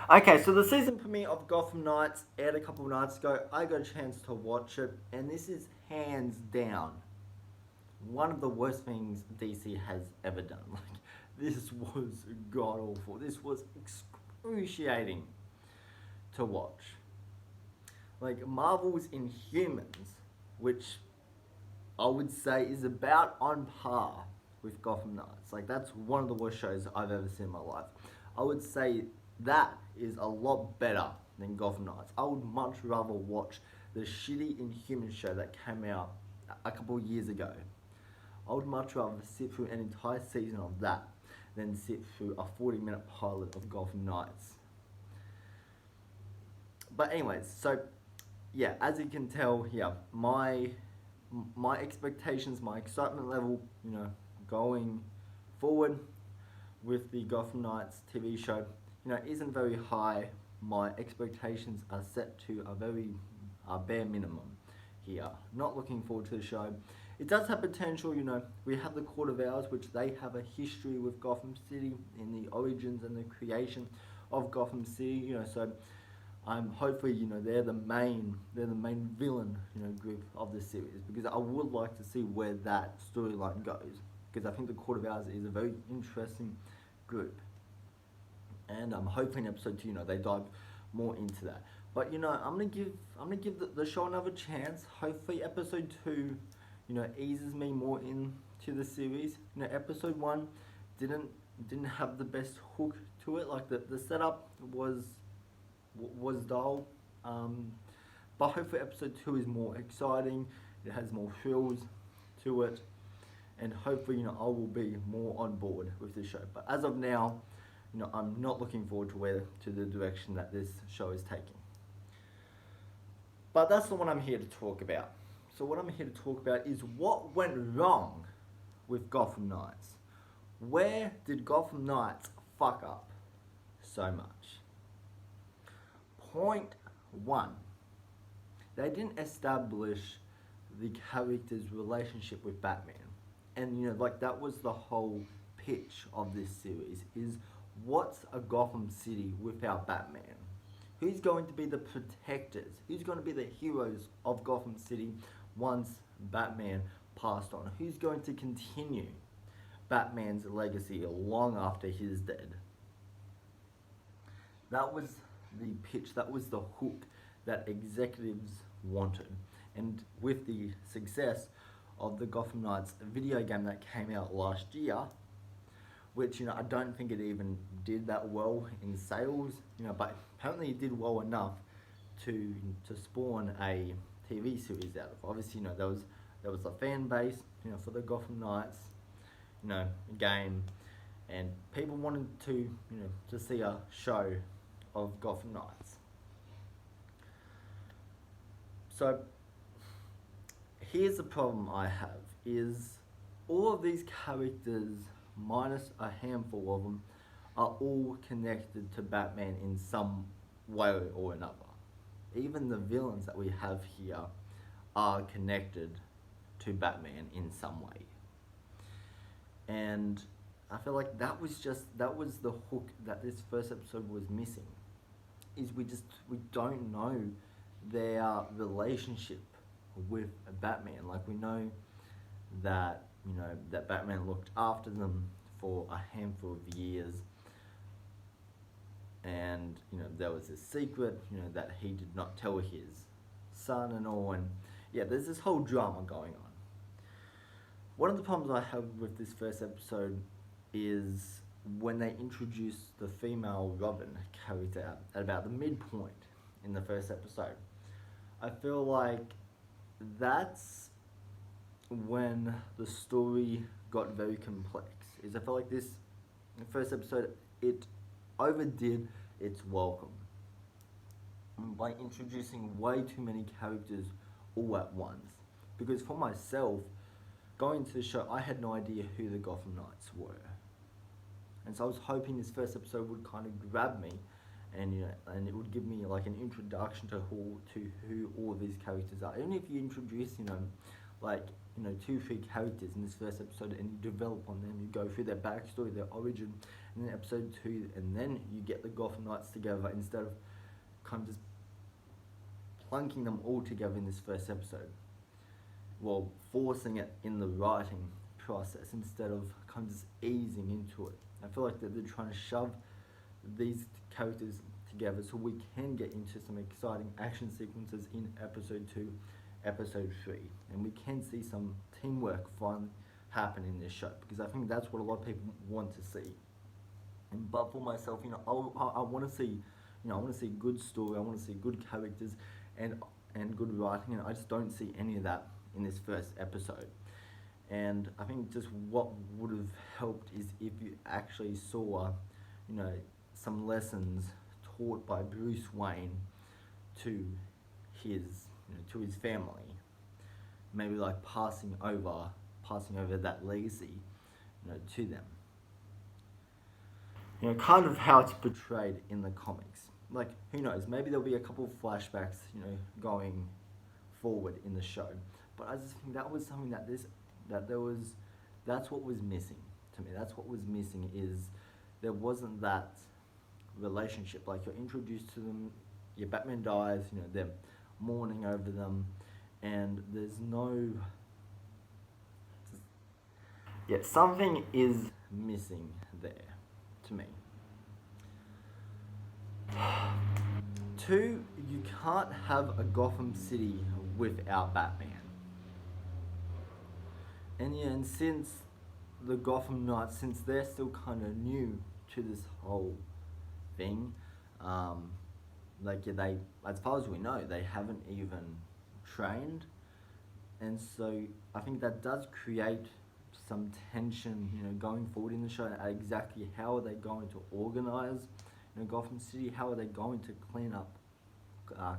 Okay, so the season premiere of Gotham Knights aired a couple of nights ago. I got a chance to watch it, and this is hands down one of the worst things DC has ever done. Like, this was god awful. This was excruciating to watch. Like, Marvel's Inhumans, which I would say is about on par with Gotham Knights. Like, that's one of the worst shows I've ever seen in my life. I would say that is a lot better than Gotham Knights. I would much rather watch the shitty Inhuman show that came out a couple of years ago. I would much rather sit through an entire season of that than sit through a 40-minute pilot of Gotham Knights. But anyways, so yeah, as you can tell here, my expectations, my excitement level, going forward with the Gotham Knights TV show, isn't very high. My expectations are set to a very bare minimum here. Not looking forward to the show. It does have potential, we have the Court of Owls, which they have a history with Gotham City in the origins and the creation of Gotham City, so hopefully, they're the main villain, group of the series, because I would like to see where that storyline goes, because I think the Court of Owls is a very interesting group, and I'm hoping in episode 2, they dive more into that. But I'm gonna give the show another chance. Hopefully, episode 2, eases me more into the series. Episode 1 didn't have the best hook to it. Like the setup was dull. But hopefully episode 2 is more exciting. It has more thrills to it, and hopefully I will be more on board with this show. But as of now, I'm not looking forward to the direction that this show is taking. But that's not what I'm here to talk about. So what I'm here to talk about is what went wrong with Gotham Knights. Where did Gotham Knights fuck up so much? Point 1. They didn't establish the character's relationship with Batman. And that was the whole pitch of this series, is what's a Gotham City without Batman? Who's going to be the protectors? Who's going to be the heroes of Gotham City once Batman passed on? Who's going to continue Batman's legacy long after he's dead? That was the pitch, that was the hook that executives wanted. And with the success of the Gotham Knights video game that came out last year, which I don't think it even did that well in sales, but apparently it did well enough to spawn a TV series out of. Obviously, there was a fan base, for the Gotham Knights, game, and people wanted to see a show of Gotham Knights. So here's the problem I have, is all of these characters, minus a handful of them, are all connected to Batman in some way or another. Even the villains that we have here are connected to Batman in some way. And I feel like that was the hook that this first episode was missing. Is we don't know their relationship with Batman. Like, we know that that Batman looked after them for a handful of years, and there was this secret that he did not tell his son and all, and yeah, there's this whole drama going on. One of the problems I have with this first episode is when they introduce the female Robin character at about the midpoint in the first episode. I feel like that's when the story got very complex. I felt like this first episode, it overdid its welcome by introducing way too many characters all at once. Because for myself, going to the show, I had no idea who the Gotham Knights were. And so I was hoping this first episode would kind of grab me, and and it would give me like an introduction to who all of these characters are. Even if you introduce, like 2-3 characters in this first episode, and you develop on them, you go through their backstory, their origin, and then episode 2, and then you get the Gotham Knights together instead of kind of just plunking them all together in this first episode. Well, forcing it in the writing process instead of kind of just easing into it. I feel like that they're trying to shove these characters together so we can get into some exciting action sequences in episode 2, episode 3, and we can see some teamwork finally happen in this show, because I think that's what a lot of people want to see. And but for myself, I want to see, I want to see good story, I want to see good characters, and good writing, and I just don't see any of that in this first episode. And I think just what would have helped is if you actually saw, some lessons taught by Bruce Wayne to his, to his family. Maybe like passing over that legacy, to them. Kind of how it's portrayed in the comics. Like, who knows? Maybe there'll be a couple of flashbacks, going forward in the show. But I just think that was something that's what was missing to me. That's what was missing, is there wasn't that relationship. Like, you're introduced to them, your Batman dies, they're mourning over them, and there's no... Yeah, something is missing there, to me. 2, you can't have a Gotham City without Batman. And since the Gotham Knights, since they're still kind of new to this whole thing, they, as far as we know, they haven't even trained, and so I think that does create some tension, going forward in the show. Exactly how are they going to organize, Gotham City? How are they going to clean up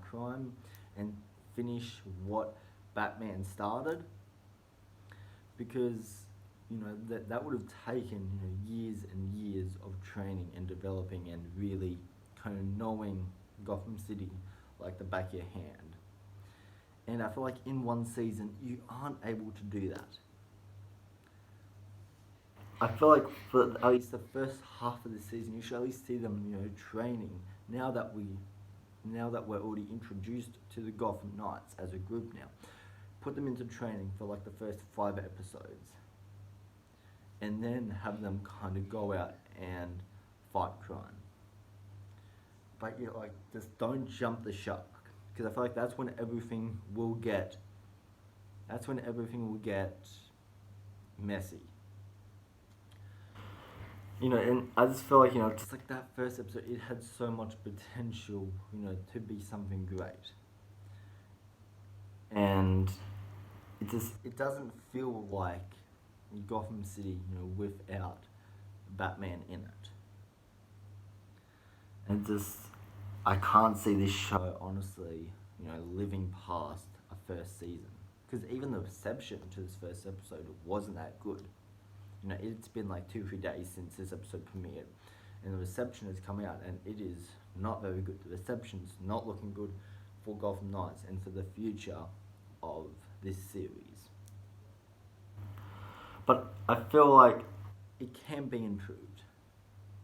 crime and finish what Batman started? Because that would have taken years and years of training and developing and really kind of knowing Gotham City like the back of your hand. And I feel like in one season you aren't able to do that. I feel like for at least the first half of the season, you should at least see them, training. Now that we're already introduced to the Gotham Knights as a group now, put them into training for like the first 5 episodes, and then have them kind of go out and fight crime. But just don't jump the shark, because I feel like that's when everything will get messy. And I just feel like, just like that first episode, it had so much potential, to be something great. And it doesn't feel like Gotham City, without Batman in it. And I can't see this show, honestly, living past a first season. Because even the reception to this first episode wasn't that good. It's been like 2-3 days since this episode premiered, and the reception has come out, and it is not very good. The reception's not looking good for Gotham Knights and for the future of this series. But I feel like it can be improved.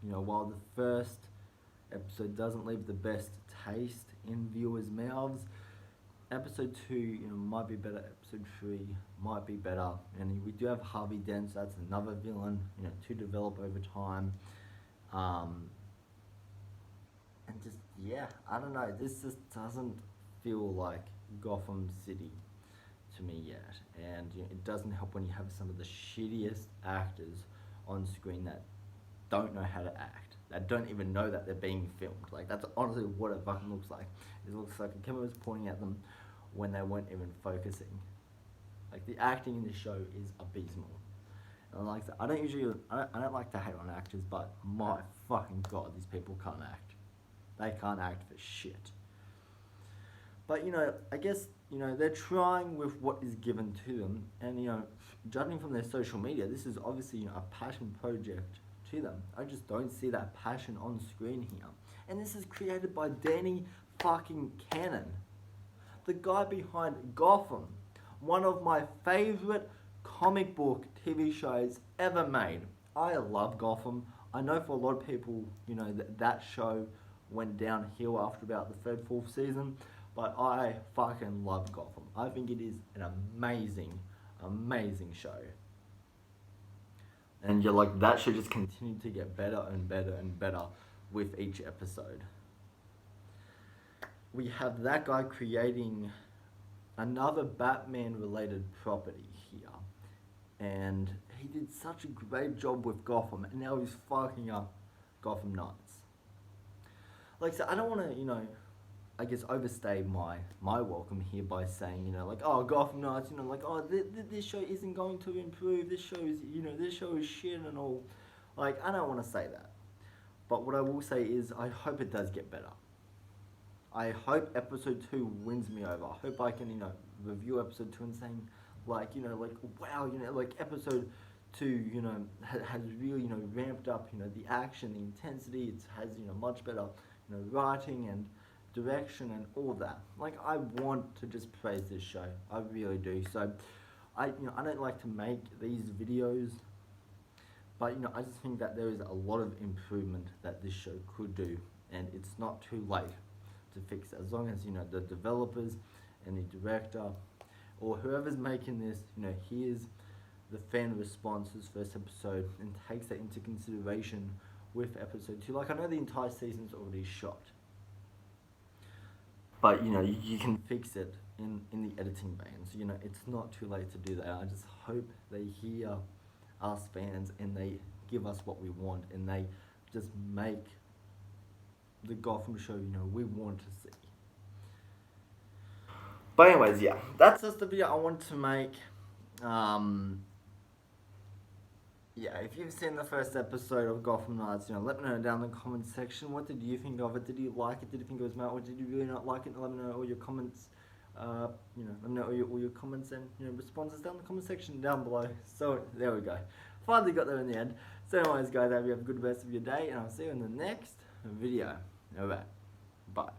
While the first episode doesn't leave the best taste in viewers' mouths, episode 2, might be better. Episode 3 might be better, and we do have Harvey Dent. So that's another villain, to develop over time. And I don't know. This just doesn't feel like Gotham City to me yet, and it doesn't help when you have some of the shittiest actors on screen that don't know how to act, that don't even know that they're being filmed. Like, that's honestly what it fucking looks like. It looks like a camera was pointing at them when they weren't even focusing. Like, the acting in this show is abysmal. And I don't like to hate on actors, but my fucking god, these people can't act. They can't act for shit. But I guess they're trying with what is given to them, and judging from their social media, this is obviously a passion project to them. I just don't see that passion on screen here. And this is created by Danny fucking Cannon, the guy behind Gotham, one of my favorite comic book TV shows ever made. I love Gotham. I know for a lot of people, you know, that show went downhill after about the third, fourth season, but I fucking love Gotham. I think it is an amazing, amazing show. And you're like, that should just continue to get better and better and better with each episode. We have that guy creating another Batman related property here. And he did such a great job with Gotham, and now he's fucking up Gotham Knights. Like, so I don't want to, you know, I guess overstay my welcome here by saying, you know, like, oh, Gotham Knights, you know, like, oh, this show isn't going to improve, this show is, you know, this show is shit and all. Like, I don't want to say that. But what I will say is, I hope it does get better. I hope episode 2 wins me over. I hope I can, you know, review episode 2 and saying, like, you know, like, wow, you know, like, episode 2, you know, has really, you know, ramped up, you know, the action, the intensity, it has, you know, much better, you know, writing and direction and all that. Like, I want to just praise this show. I really do. So, I don't like to make these videos, but, you know, I just think that there is a lot of improvement that this show could do, and it's not too late to fix it. As long as, you know, the developers and the director or whoever's making this, you know, hears the fan responses first episode and takes that into consideration with episode 2. Like, I know the entire season's already shot, but, you know, you can fix it in the editing vein. So, you know, it's not too late to do that. I just hope they hear us fans and they give us what we want, and they just make the Gotham show, you know, we want to see. But anyways, yeah, that's just the video I want to make. Yeah, if you've seen the first episode of Gotham Knights, you know, let me know down in the comment section. What did you think of it? Did you like it? Did you think it was mad? Or did you really not like it? Let me know all your comments. You know, let me know all your comments and, you know, responses down in the comment section down below. So there we go. Finally got there in the end. So anyways, guys, I hope you have a good rest of your day, and I'll see you in the next video. Alright, bye.